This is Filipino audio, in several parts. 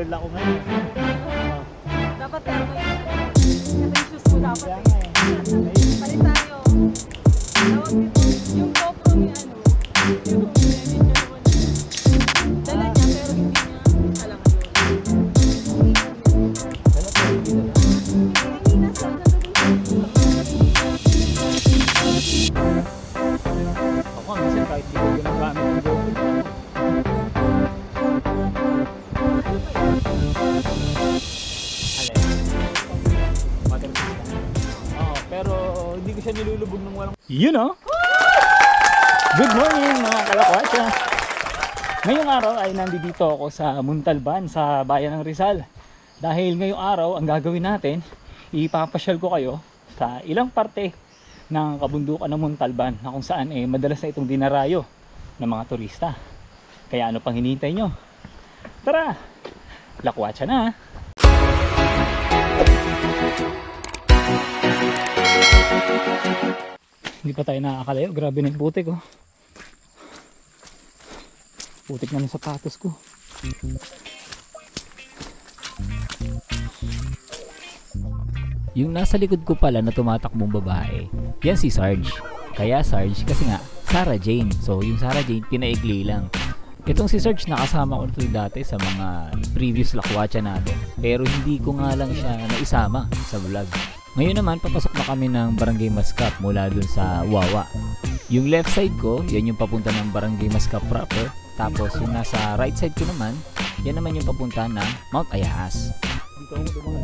girl ako ngayon. Dapat pero may shoes mo dapat eh. Palit tayo. Tawag dito, yung GoPro ni ano, yung edit niya naman. Dala niya pero hindi niya alam yun. Dala tayo, hindi dala. Hindi nasa Ako, minsan kahit di ko ginagamit yung GoPro. Pero hindi ko siya nilulubog ng walang... You know? Good morning mga kalakwatsa! Ngayong araw ay nandito ako sa Montalban sa bayan ng Rizal. Dahil ngayong araw ang gagawin natin, ipapasyal ko kayo sa ilang parte ng kabundukan ng Montalban na kung saan madalas na itong dinarayo ng mga turista. Kaya ano pang hinihintay nyo? Tara! Lakwatsa na! Hindi pa tayo nakakalayo. Grabe na yung putik oh. Putik na ng sapatos ko. Yung nasa likod ko pala na tumatakbong babae, yan si Sarge. Kaya Sarge kasi nga Sarah Jane. So yung Sarah Jane pinaigli lang. Itong si Sarge nakasama ko ito dati sa mga previous lakwatsa natin. Pero hindi ko nga lang siya naisama sa vlog. Ngayon naman papasok na kami ng Barangay Mascap mula dun sa Wawa. Yung left side ko, yan yung papunta ng Barangay Mascap proper. Tapos yung nasa right side ko naman, yan naman yung papunta ng Mount Ayaas.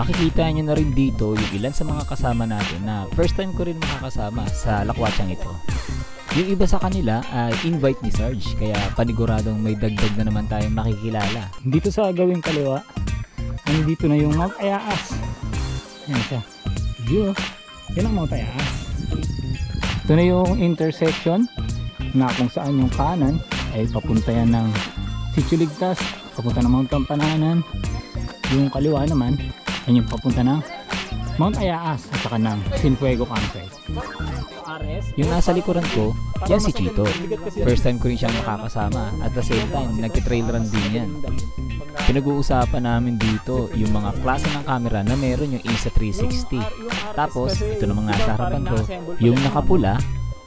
Makikita nyo na rin dito yung ilan sa mga kasama natin na first time ko rin makakasama sa lakwatsang ito. Yung iba sa kanila ay invite ni Sarge, kaya paniguradong may dagdag na naman tayong makikilala. Dito sa gawing kaliwa, nandito na yung Mount Ayaas. Yan siya. Yan ang Mount Ayaas. Ito na yung intersection na kung saan yung kanan ay papunta yan ng Sitio Ligtas, papunta ng Mount Campananan. Yung kaliwa naman yan yung papunta ng Mount Ayaas at saka ng Sinfuego Campsite. Yung nasa likuran ko, yan si Chito. First time ko rin siyang makakasama. At the same time, nag-trail run din yan. Pinag-uusapan namin dito yung mga klase ng camera na meron yung Insta360. Tapos, ito namang nasa harapan ko, yung nakapula,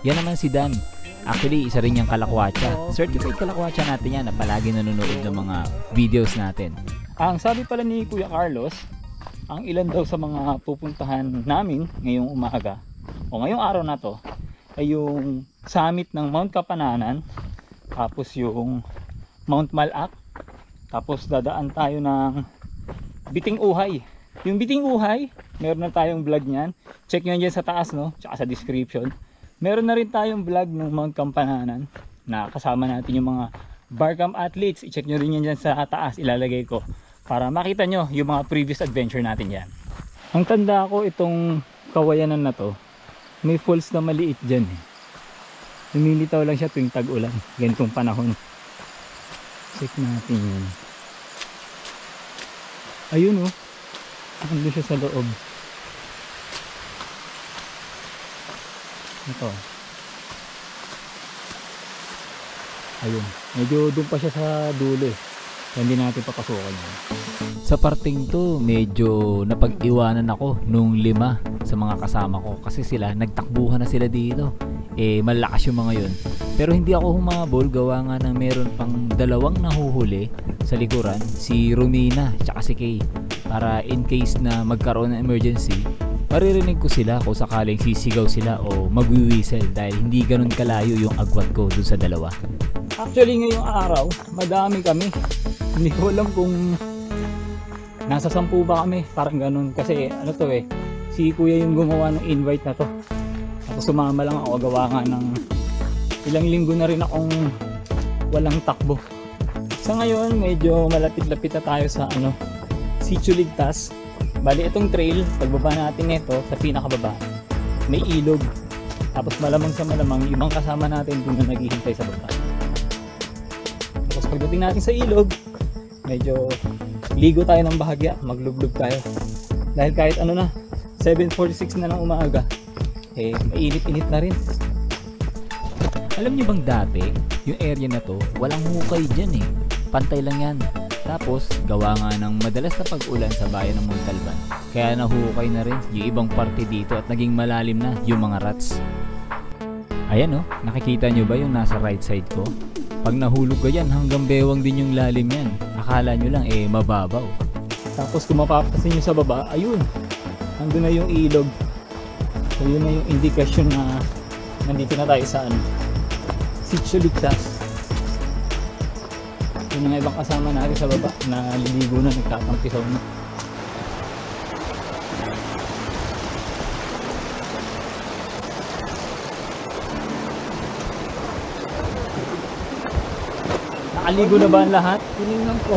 yan naman si Dan. Actually, isa rin yung kalakwatsa. Certified kalakwatsa natin yan na palagi nanonood ng mga videos natin. Ang sabi pala ni Kuya Carlos, ang ilan daw sa mga pupuntahan namin ngayong umaga o ngayong araw na to ay yung summit ng Mount Kapananan, tapos yung Mount Malac, tapos dadaan tayo ng Biting Uhay. Yung Biting Uhay, meron na tayong vlog niyan. Check nyo dyan sa taas, no? Tsaka sa description. Meron na rin tayong vlog ng Mount Kapananan na kasama natin yung mga Barcamp athletes. I-check nyo rin yan dyan sa taas, ilalagay ko para makita nyo yung mga previous adventure natin yan. Ang tanda ko itong kawayanan na to, may falls na maliit dyan eh. Lumilitaw lang siya tuwing tag-ulan, ganitong panahon. Check natin yun. Ayun oh, nandun siya sa loob. Ito. Ayun, medyo doon pa siya sa dulo eh. Hindi natin papasukan yun. Sa parting to, medyo napag-iwanan ako nung 5 sa mga kasama ko kasi sila, nagtakbuhan na sila dito. Malakas yung mga yun. Pero hindi ako humabol, gawa nga ng meron pang 2 nahuhuli sa likuran, si Romina tsaka si Kay. Para in case na magkaroon ng emergency, maririnig ko sila kung sakaling sisigaw sila o magwiwisel dahil hindi ganun kalayo yung agwat ko dun sa 2. Actually ngayong araw, madami kami. Hindi ko alam kung nasa 10 ba kami, parang ganun. Kasi ano to eh, si Kuya yung gumawa ng invite na to. Tapos sumama lang ako, gawa nga ng ilang linggo na rin akong walang takbo. Sa ngayon, medyo malapit-lapit na tayo sa Sitio Ligtas. Bali itong trail, pagbaba natin ito sa pinakababa, may ilog. Tapos malamang sa malamang, ibang kasama natin doon na naghihintay sa baba. Tapos pagdating natin sa ilog, medyo ligo tayo ng bahagya, maglublog tayo. Dahil kahit 7:46 na ng umaga, mainit-init na rin. Alam nyo bang dati, yung area na to, walang hukay dyan eh. Pantay lang yan. Tapos, gawa nga ng madalas na pag-ulan sa bayan ng Montalban. Kaya nahukay na rin yung ibang parte dito at naging malalim na yung mga rats. Ayan oh, nakikita nyo ba yung nasa right side ko? Pag nahulog ka yan, hanggang bewang din yung lalim yan. Akala nyo lang mababaw. Tapos kung mapapasin nyo sa baba, ayun, nandun na yung ilog. So yun na yung indikasyon na nandito na tayo sa Sitio Ligtas. Yung mga ibang kasama natin sa baba na liligo na, nagtatampisaw na. Nakaligo na ba ang lahat? Tinignan ko.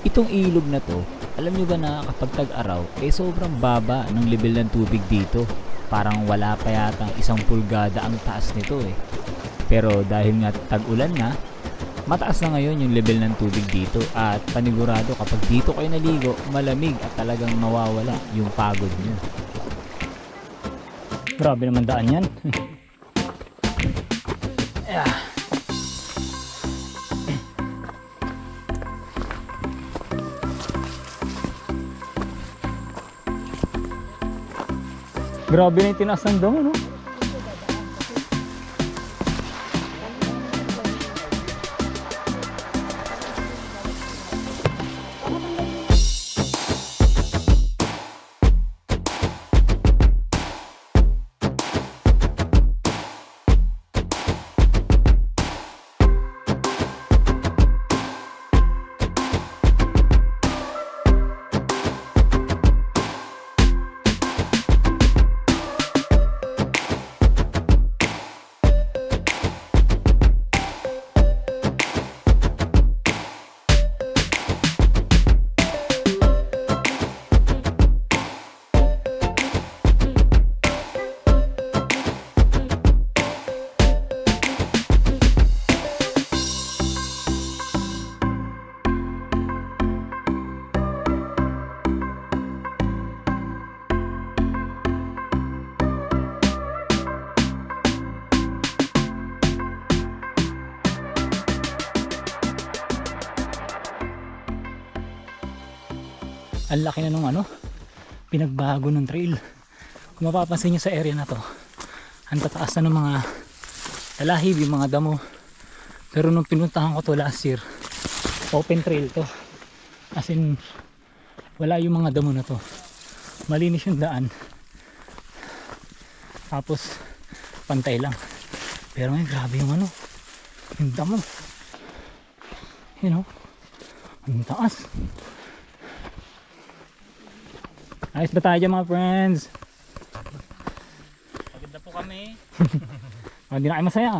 Itong ilog na to, alam nyo ba na kapag tag-araw, sobrang baba ng level ng tubig dito. Parang wala pa yatang 1 pulgada ang taas nito Pero dahil nga tag-ulan na, mataas na ngayon yung level ng tubig dito. At panigurado kapag dito kayo naligo, malamig at talagang mawawala yung pagod nyo. Grabe naman daan yan. Grabe na yung tinaas ng damo, no? Ang laki na nung pinagbago ng trail. Kung mapapansin nyo sa area na to, ang tataas na ng mga talahib, yung mga damo. Pero nung pinuntahan ko to last year, open trail to. As in, wala yung mga damo na to. Malinis yung daan. Tapos, pantay lang. Pero ngayon, grabe yung yung damo. You know, ang taas. Ayos ba tayo dyan mga friends? Maganda po kami. Hindi na kayo masaya.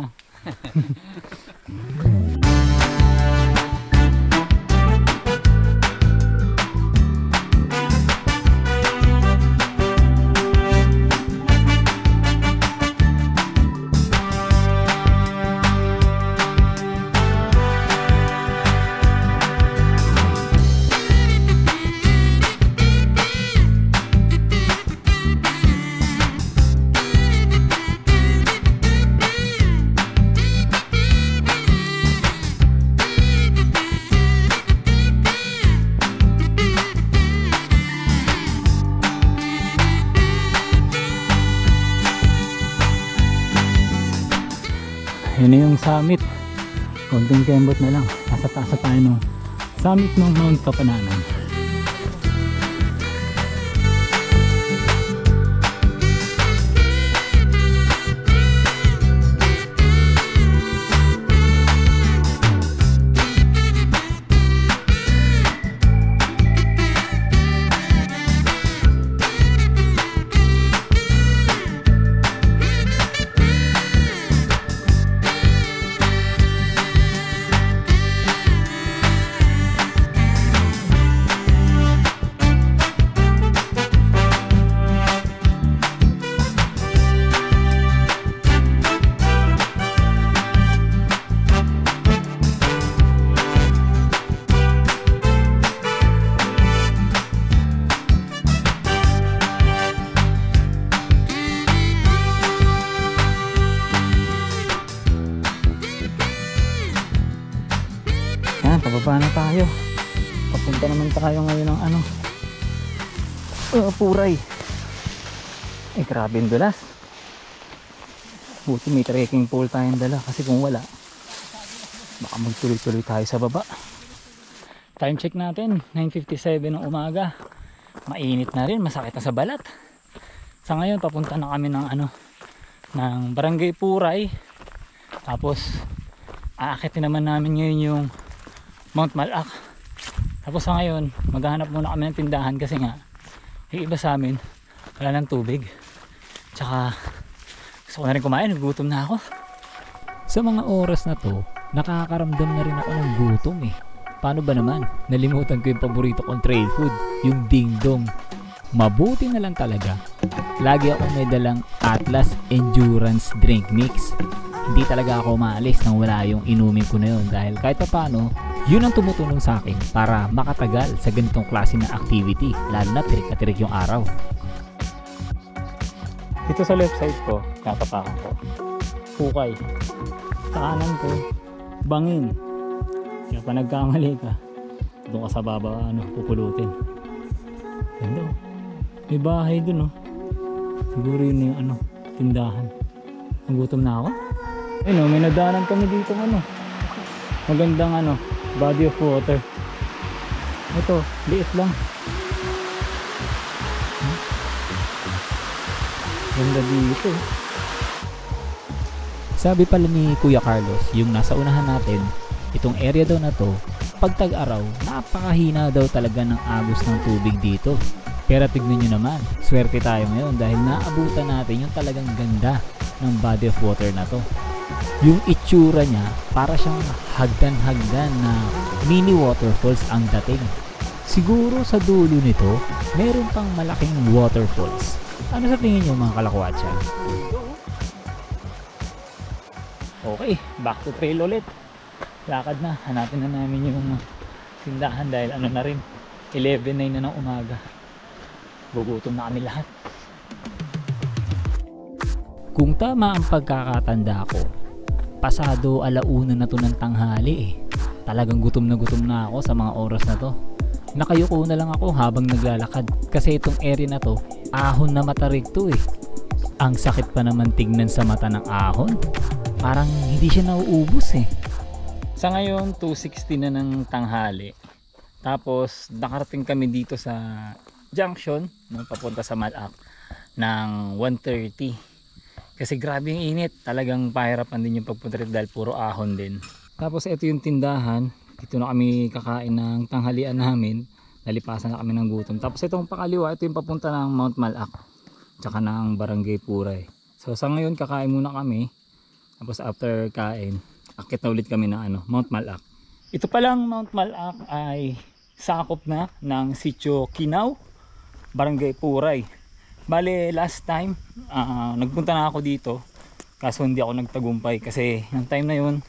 Yun na yung summit. Konting kembot na lang. Nasa taas tayo ng summit ng Mount Kapananan. Baba na tayo. Papunta naman tayo ngayon ng ano, Puray. Eh grabe yung dulas. Buti may trekking pole tayong dala, kasi kung wala baka magtuloy-tuloy tayo sa baba. Time check natin 9:57 ng umaga. Mainit na rin, masakit na sa balat. Sa ngayon papunta na kami ng ano, ng Barangay Puray. Tapos aakitin naman namin ngayon yung Mount Malac. Tapos sa ngayon maghahanap muna kami ng tindahan, kasi nga yung iba sa amin wala ng tubig. Tsaka gusto ko na rin kumain, gutom na ako. Sa mga oras na to, nakakaramdam na rin ako ng gutom eh. Paano ba naman? Nalimutan ko yung paborito kong trail food, yung dingdong. Mabuti na lang talaga, lagi akong may dalang Atlas Endurance Drink Mix. Hindi talaga ako maalis nang wala yung inumin ko na yun, dahil kahit pa paano, yun ang tumutulong sa akin para makatagal sa ganitong klase ng activity, lalo na tirik na tirik yung araw. Dito sa left side ko, tatapakan ko Pukay. Sa kanan ko, Bangin. Kaya pa nagkamali ka, doon ka sa baba, ano, pupulutin. Ganda oh. May bahay dun oh. Siguro yun yung ano, tindahan. Nagutom na ako. Ayun oh, may nadaanan kami dito ano, magandang ano, body of water. Ito, liit lang. Ganda dito. Sabi pala ni Kuya Carlos, yung nasa unahan natin, itong area daw na to, pag tag-araw, napakahina daw talaga ng agos ng tubig dito. Pero tignan nyo naman, swerte tayo ngayon dahil naabutan natin yung talagang ganda ng body of water na to. Yung itsura niya, para siyang hagdan-hagdan na mini waterfalls ang dating. Siguro sa dulo nito, meron pang malaking waterfalls. Ano sa tingin nyo mga kalakwatsa? Okay, back to trail ulit. Lakad na, hanapin na namin yung tindahan dahil ano na rin, 11:09 na ng umaga. Gugutom na kami lahat. Kung tama ang pagkakatanda ko, pasado 1:00 na to ng tanghali eh. Talagang gutom na ako sa mga oras na to. Nakayuko na lang ako habang naglalakad kasi itong area na to, ahon na matarik to eh. Ang sakit pa naman tignan sa mata ng ahon. Parang hindi siya nauubos eh. Sa ngayon, 2:60 na ng tanghali. Tapos nakarating kami dito sa junction, no, papunta sa Malac ng 1:30. Kasi grabe yung init, talagang pahirapan din yung pagpunta rito dahil puro ahon din. Tapos ito yung tindahan, dito na kami kakain ng tanghalian namin, nalipasan na kami ng gutom. Tapos itong pakaliwa, ito yung papunta ng Mount Malac, tsaka ng Barangay Puray. So sa ngayon kakain muna kami, tapos after kain, akit na ulit kami ng ano, Mount Malac. Ito palang Mount Malac ay sakop na ng Sitio Kinaw, Barangay Puray. Bale last time nagpunta na ako dito, kaso hindi ako nagtagumpay kasi yung time na yun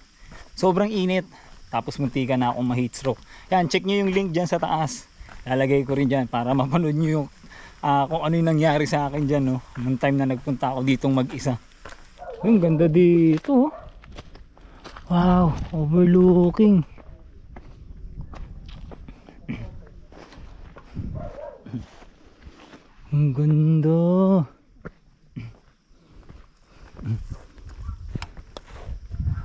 sobrang init, tapos muntika na akong ma-heat stroke. Yan, check nyo yung link dyan sa taas, lalagay ko rin dyan para mapanood nyo yung kung ano yung nangyari sa akin dyan, no? Nung time na nagpunta ako ditong mag-isa. Yung ganda dito. Wow, overlooking. Ang ganda.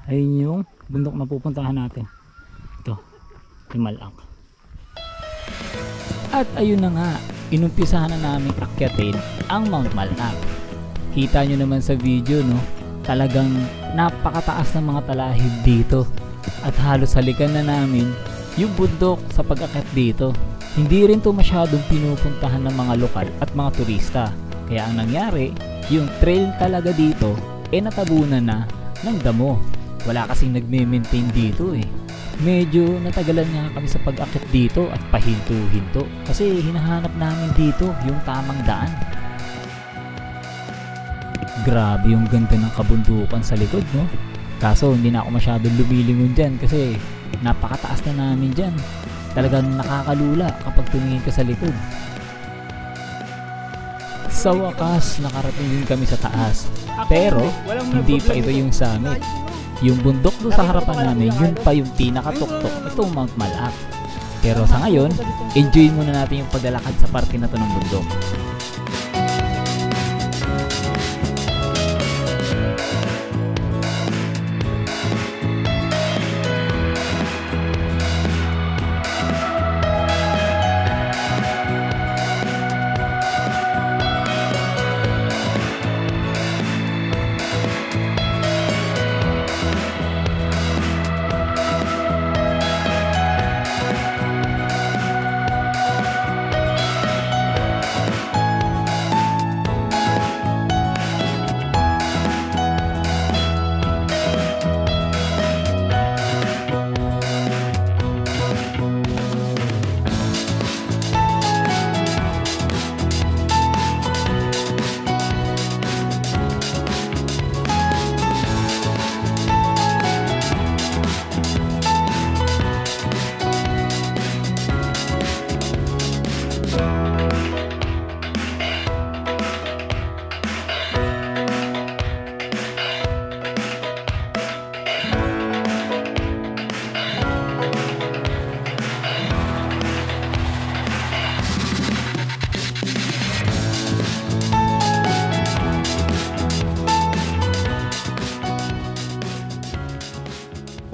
Ayun yung bundok na pupuntahan natin. Ito, yung Malac. At ayun na nga, inumpisahan na namin akyatin ang Mount Malac. Kita nyo naman sa video, no? Talagang napakataas ng mga talahib dito. At halos halikan na namin yung bundok sa pag-akyat dito. Hindi rin to masyadong pinupuntahan ng mga lokal at mga turista. Kaya ang nangyari, yung trail talaga dito natabunan na ng damo. Wala kasing nagme-maintain dito eh. Medyo natagalan nga kami sa pag-akyat dito at pahinto-hinto kasi hinahanap namin dito yung tamang daan. Grabe yung ganda ng kabundukan sa likod, no? Kaso hindi na ako masyadong lumilingon dyan kasi napakataas na namin dyan. Talagang nakakalula kapag tumingin ka sa likod. Sa wakas, nakarating din kami sa taas. Pero hindi pa ito yung summit. Yung bundok doon sa harapan namin, yun pa yung pinakatuktok, itong Mount Malac. Pero sa ngayon, enjoy muna natin yung paglalakad sa parte na to ng bundok.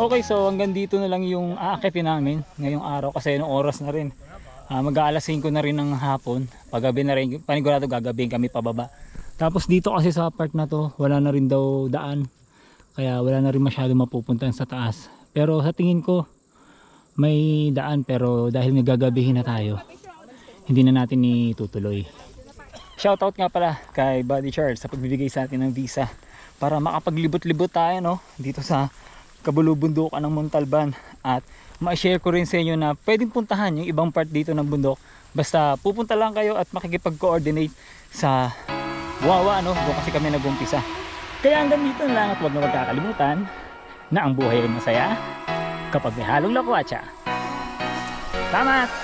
Okay, so hanggang dito na lang yung aakitin namin ngayong araw kasi nung oras na rin. Mag-aalas 5 na rin ng hapon. Paggabi na rin, panigurado gagabihin kami pababa. Tapos dito kasi sa part na to, wala na rin daw daan. Kaya wala na rin masyado mapupuntahan sa taas. Pero sa tingin ko, may daan pero dahil nagagabihin na tayo, hindi na natin itutuloy. Shoutout nga pala kay Buddy Charles sa pagbibigay sa atin ng visa para makapaglibot-libot tayo, no, dito sa kabulubundukan ng Montalban, at ma-share ko rin sa inyo na pwedeng puntahan yung ibang part dito ng bundok basta pupunta lang kayo at makikipag-coordinate sa Wawa, no? Doon kasi kami nag-umpisa. Kaya hanggang dito na lang, at huwag na magkakalimutan na ang buhay ay masaya kapag may halong lakwatsa. Salamat!